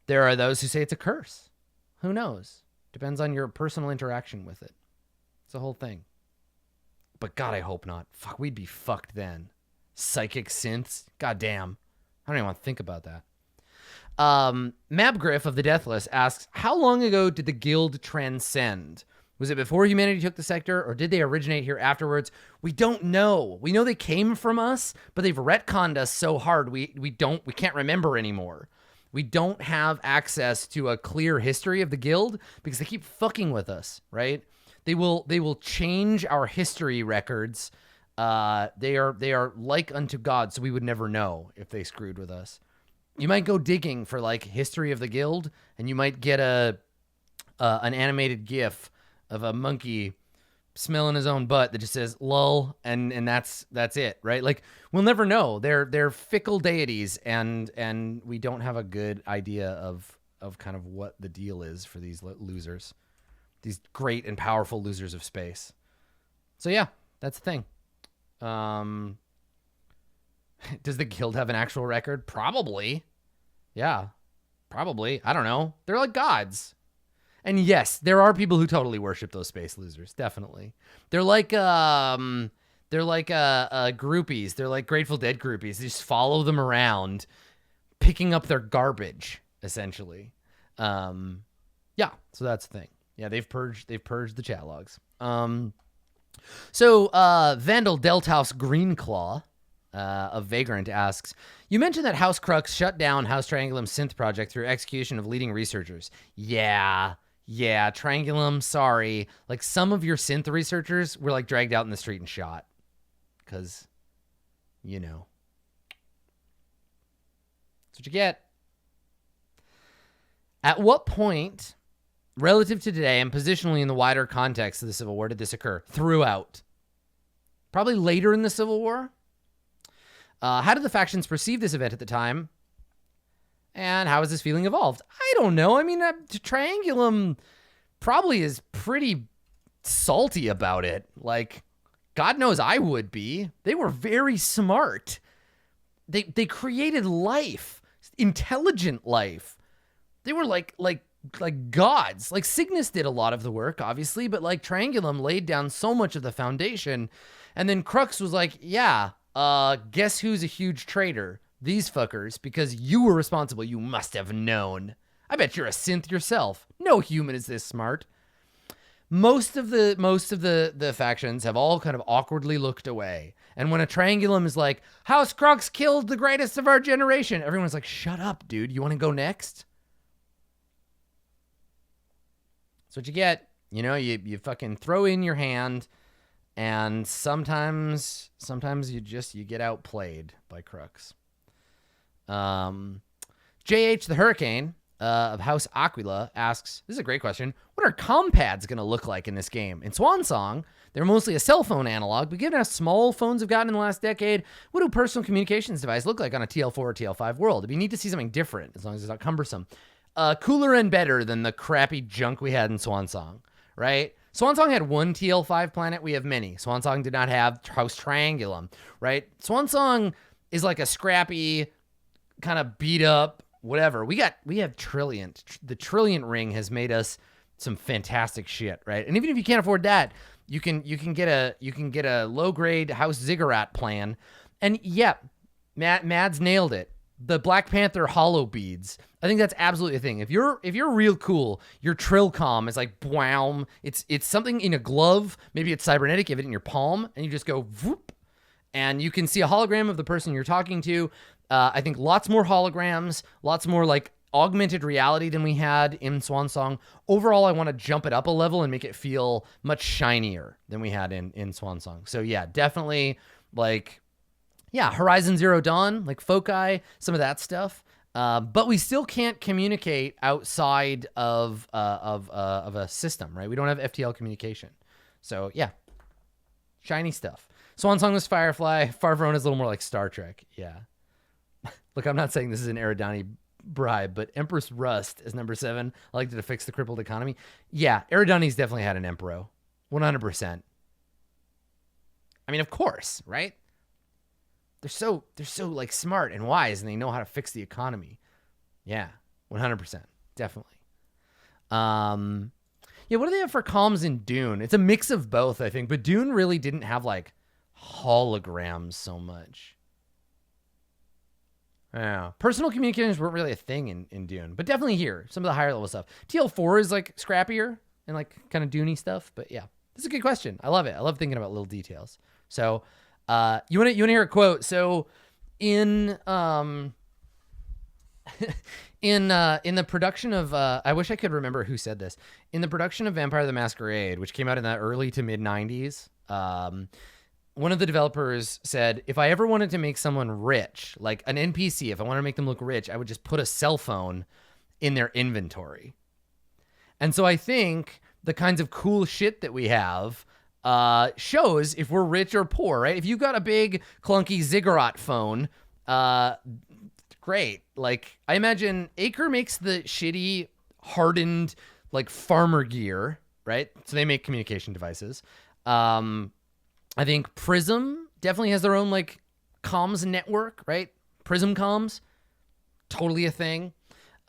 There are those who say it's a curse. Who knows? Depends on your personal interaction with it. It's a whole thing. But God, I hope not. Fuck, we'd be fucked then. Psychic synths? God damn. I don't even want to think about that. Mabgriff of the Deathless asks, how long ago did the guild transcend? Was it before humanity took the sector, or did they originate here afterwards? We don't know. We know they came from us, but they've retconned us so hard we can't remember anymore. We don't have access to a clear history of the guild because they keep fucking with us, right? They will change our history records. They are like unto God, so we would never know if they screwed with us. You might go digging for like history of the guild, and you might get an animated GIF of a monkey smelling his own butt that just says "lol," and that's it, right? Like we'll never know. They're fickle deities, and we don't have a good idea of kind of what the deal is for these losers, these great and powerful losers of space. So yeah, that's the thing. Does the guild have an actual record? Probably. Yeah, probably. I don't know. They're like gods. And yes, there are people who totally worship those space losers. Definitely. They're like groupies. They're like Grateful Dead groupies. They just follow them around, picking up their garbage, essentially. Yeah, so that's the thing. Yeah, they've purged the chat logs. So Vandal Delthouse Greenclaw of Vagrant asks, you mentioned that House Crux shut down House Triangulum's synth project through execution of leading researchers. Yeah, Triangulum, sorry. Like some of your synth researchers were like dragged out in the street and shot. Because, you know. That's what you get. At what point, relative to today and positionally in the wider context of the Civil War, did this occur? Throughout. Probably later in the Civil War. How did the factions perceive this event at the time? And how has this feeling evolved? I don't know. I mean, Triangulum probably is pretty salty about it. Like, God knows I would be. They were very smart. They created life, intelligent life. They were like gods. Like Cygnus did a lot of the work, obviously, but like Triangulum laid down so much of the foundation. And then Crux was like, yeah, guess who's a huge traitor? These fuckers, because you were responsible. You must have known. I bet you're a synth yourself. No human is this smart. Most of the factions have all kind of awkwardly looked away. And when a Triangulum is like, House Crux killed the greatest of our generation, everyone's like, shut up, dude. You want to go next? That's what you get. You know, you fucking throw in your hand, and sometimes you get outplayed by Crux. JH the Hurricane of House Aquila asks, this is a great question, what are compads going to look like in this game? In Swan Song, they're mostly a cell phone analog, but given how small phones have gotten in the last decade, what do personal communications devices look like on a TL4 or TL5 world? It'd be neat to see something different, as long as it's not cumbersome. Cooler and better than the crappy junk we had in Swan Song, right? Swan Song had one TL5 planet, we have many. Swan Song did not have House Triangulum, right? Swan Song is like a scrappy, kind of beat up, whatever. We have Trilliant. The Trilliant ring has made us some fantastic shit, right? And even if you can't afford that, you can get a low grade House Ziggurat plan. And yeah, Mads nailed it. The Black Panther hollow beads. I think that's absolutely a thing. If you're real cool, your Trilcom is like bwam. It's something in a glove. Maybe it's cybernetic. You have it in your palm, and you just go whoop, and you can see a hologram of the person you're talking to. I think lots more holograms, lots more like augmented reality than we had in Swan Song. Overall, I want to jump it up a level and make it feel much shinier than we had in Swan Song. So yeah, definitely like, yeah, Horizon Zero Dawn, like foci, some of that stuff. But we still can't communicate outside of a system, right? We don't have FTL communication. So yeah, shiny stuff. Swan Song was Firefly. Verona is a little more like Star Trek. Yeah. Look, I'm not saying this is an Eridani bribe, but Empress Rust is number 7. Elected to fix the crippled economy. Yeah, Eridani's definitely had an Emperor. 100%. I mean, of course, right? They're so like smart and wise, and they know how to fix the economy. Yeah, 100%. Definitely. Yeah, what do they have for comms in Dune? It's a mix of both, I think, but Dune really didn't have like holograms so much. Yeah. Personal communications weren't really a thing in Dune, but definitely here. Some of the higher level stuff. TL4 is like scrappier and like kind of Dune-y stuff, but yeah. This is a good question. I love it. I love thinking about little details. So, you want to hear a quote? So, in in the production of I wish I could remember who said this. In the production of Vampire the Masquerade, which came out in the early to mid 90s, one of the developers said, if I ever wanted to make someone rich, like an NPC, if I wanted to make them look rich, I would just put a cell phone in their inventory. And so I think the kinds of cool shit that we have shows if we're rich or poor, right? If you got a big clunky ziggurat phone, great. Like, I imagine Acre makes the shitty, hardened, like farmer gear, right? So they make communication devices. I think Prism definitely has their own like comms network, right? Prism comms, totally a thing.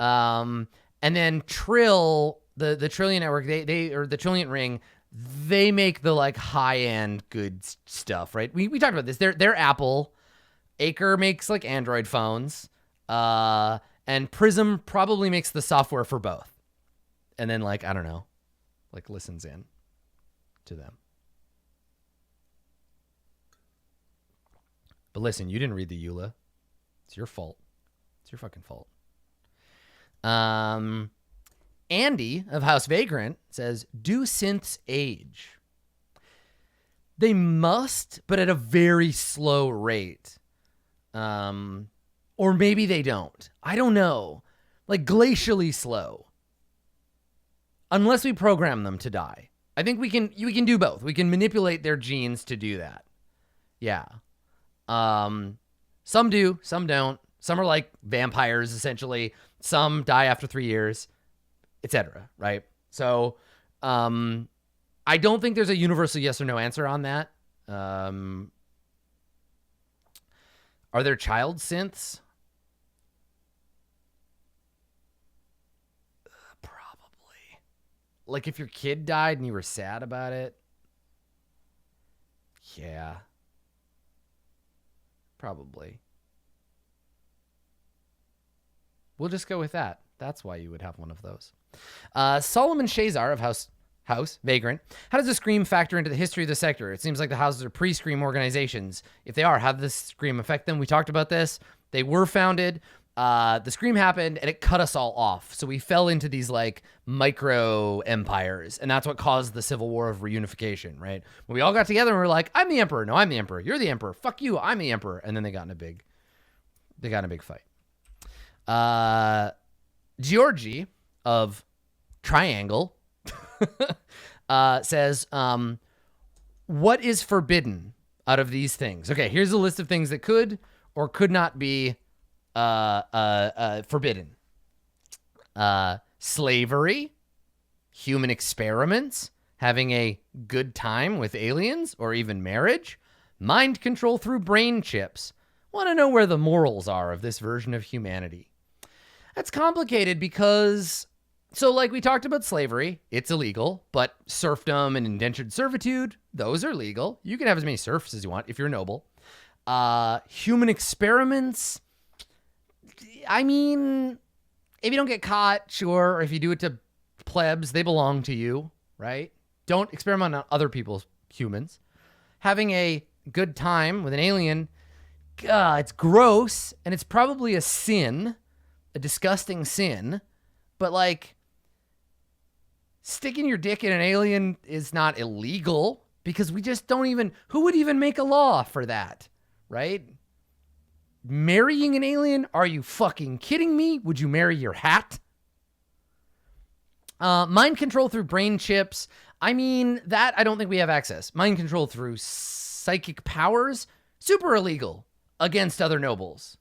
And then Trill, the Trillion network, they or the Trillion ring, they make the like high end good stuff, right? We talked about this. They're Apple. Acre makes like Android phones. And Prism probably makes the software for both. And then like, I don't know, like listens in to them. But listen, you didn't read the EULA. It's your fault. It's your fucking fault. Andy of House Vagrant says, do synths age? They must, but at a very slow rate. Or maybe they don't. I don't know. Like glacially slow. Unless we program them to die. I think we can do both. We can manipulate their genes to do that. Yeah. Some do, some don't. Some are like vampires, essentially. Some die after 3 years, etc. Right? So, I don't think there's a universal yes or no answer on that. Are there child synths? Probably. Like if your kid died and you were sad about it. Yeah. Probably. We'll just go with that. That's why you would have one of those. Solomon Shazar of House Vagrant. How does the Scream factor into the history of the sector? It seems like the houses are pre-Scream organizations. If they are, how does the Scream affect them? We talked about this. They were founded. The Scream happened and it cut us all off. So we fell into these like micro empires, and that's what caused the Civil War of reunification, right? When we all got together and we were like, I'm the emperor. No, I'm the emperor. You're the emperor. Fuck you. I'm the emperor. And then they got in a big fight. Georgie of Triangle says, what is forbidden out of these things? Okay, here's a list of things that could or could not be forbidden. Slavery, human experiments, having a good time with aliens, or even marriage, mind control through brain chips. Want to know where the morals are of this version of humanity? That's complicated because, so like we talked about slavery, it's illegal, but serfdom and indentured servitude, those are legal. You can have as many serfs as you want if you're noble. Human experiments, I mean, if you don't get caught, sure. Or if you do it to plebs, they belong to you, right? Don't experiment on other people's humans. Having a good time with an alien, it's gross, and it's probably a sin, a disgusting sin. But like, sticking your dick in an alien is not illegal because we just don't even, who would even make a law for that, right? Marrying an alien? Are you fucking kidding me? Would you marry your hat? Mind control through brain chips. I mean, that I don't think we have access. Mind control through psychic powers? Super illegal against other nobles.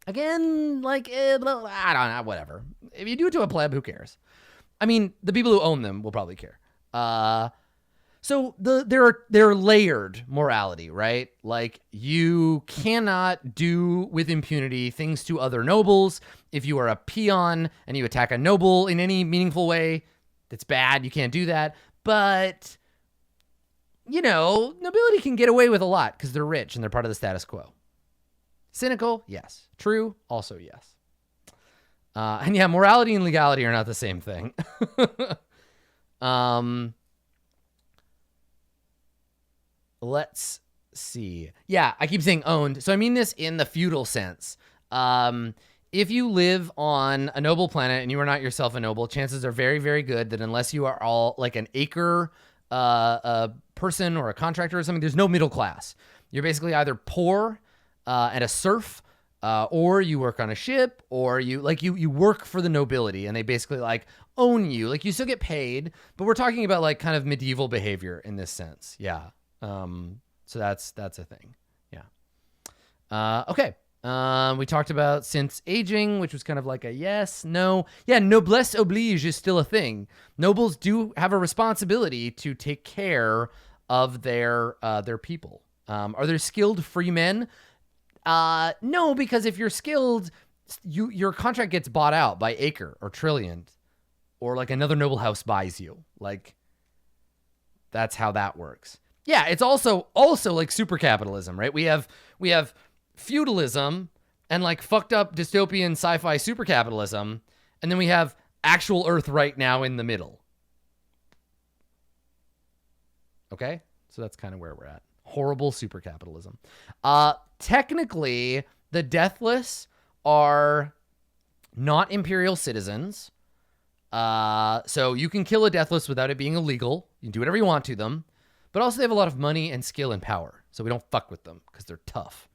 Again, like, I don't know, whatever. If you do it to a pleb, who cares? I mean, the people who own them will probably care. So they're layered morality, right? Like, you cannot do with impunity things to other nobles. If you are a peon and you attack a noble in any meaningful way, that's bad. You can't do that. But, you know, nobility can get away with a lot because they're rich and they're part of the status quo. Cynical, yes. True, also yes. And yeah, morality and legality are not the same thing. Let's see. Yeah, I keep saying owned. So I mean this in the feudal sense. If you live on a noble planet and you are not yourself a noble, chances are very, very good that unless you are all like an Acre a person or a contractor or something, there's no middle class. You're basically either poor and a serf, or you work on a ship, or you work for the nobility and they basically like own you. Like, you still get paid, but we're talking about like kind of medieval behavior in this sense. Yeah. So that's a thing. Yeah. Okay. We talked about synths aging, which was kind of like a yes, no. Yeah, noblesse oblige is still a thing. Nobles do have a responsibility to take care of their people. Are there skilled free men? No, because if you're skilled, your contract gets bought out by Acre or Trilliant, or like another noble house buys you. Like, that's how that works. Yeah, it's also like super capitalism, right? We have feudalism and like fucked up dystopian sci-fi super capitalism, and then we have actual Earth right now in the middle. Okay? So that's kind of where we're at. Horrible super capitalism. Technically, the Deathless are not imperial citizens. So you can kill a Deathless without it being illegal. You can do whatever you want to them. But also they have a lot of money and skill and power. So we don't fuck with them because they're tough.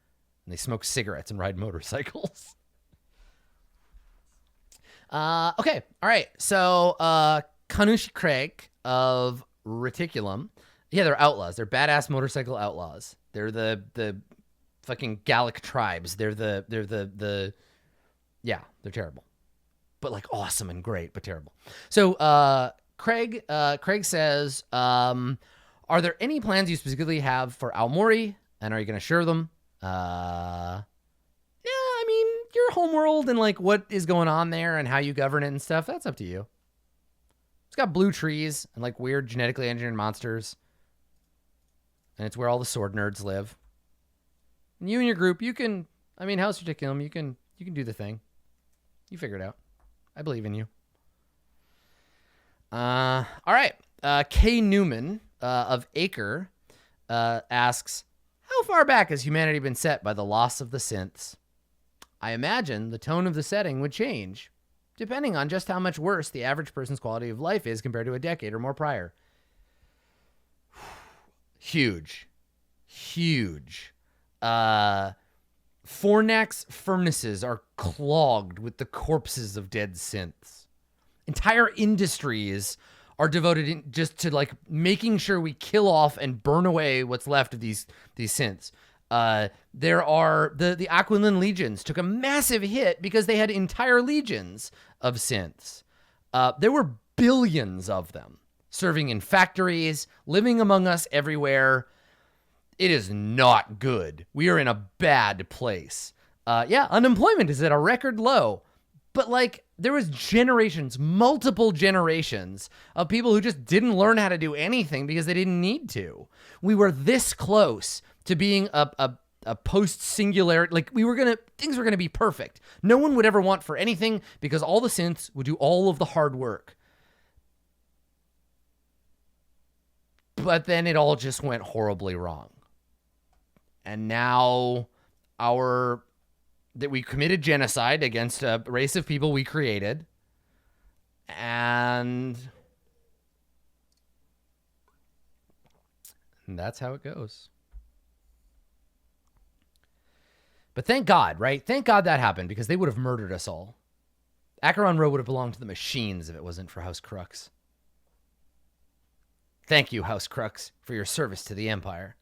And they smoke cigarettes and ride motorcycles. Okay. All right. So Kanushi Craig of Reticulum. Yeah, they're outlaws. They're badass motorcycle outlaws. They're the fucking Gallic tribes. They're yeah, they're terrible. But like awesome and great, but terrible. So Craig says, are there any plans you specifically have for Aomori? And are you going to share them? Yeah, I mean, your homeworld and like what is going on there and how you govern it and stuff, that's up to you. It's got blue trees and like weird genetically engineered monsters. And it's where all the sword nerds live. And you and your group, you can, I mean, House Reticulum, you can do the thing. You figure it out. I believe in you. All right. K. Newman of Acre asks, how far back has humanity been set by the loss of the synths? I imagine the tone of the setting would change, depending on just how much worse the average person's quality of life is compared to a decade or more prior. Huge. Fornax furnaces are clogged with the corpses of dead synths. Entire industries are devoted just to like making sure we kill off and burn away what's left of these synths. There are the Aqualen legions took a massive hit because they had entire legions of synths. There were billions of them serving in factories, living among us everywhere. It is not good. We are in a bad place. Yeah, unemployment is at a record low. But like, there was generations, multiple generations of people who just didn't learn how to do anything because they didn't need to. We were this close to being a post-singularity. Like, things were gonna be perfect. No one would ever want for anything because all the synths would do all of the hard work. But then it all just went horribly wrong. And now that we committed genocide against a race of people we created. And that's how it goes. But thank God, right? Thank God that happened because they would have murdered us all. Acheron Rho would have belonged to the machines if it wasn't for House Crux. Thank you, House Crux, for your service to the Empire.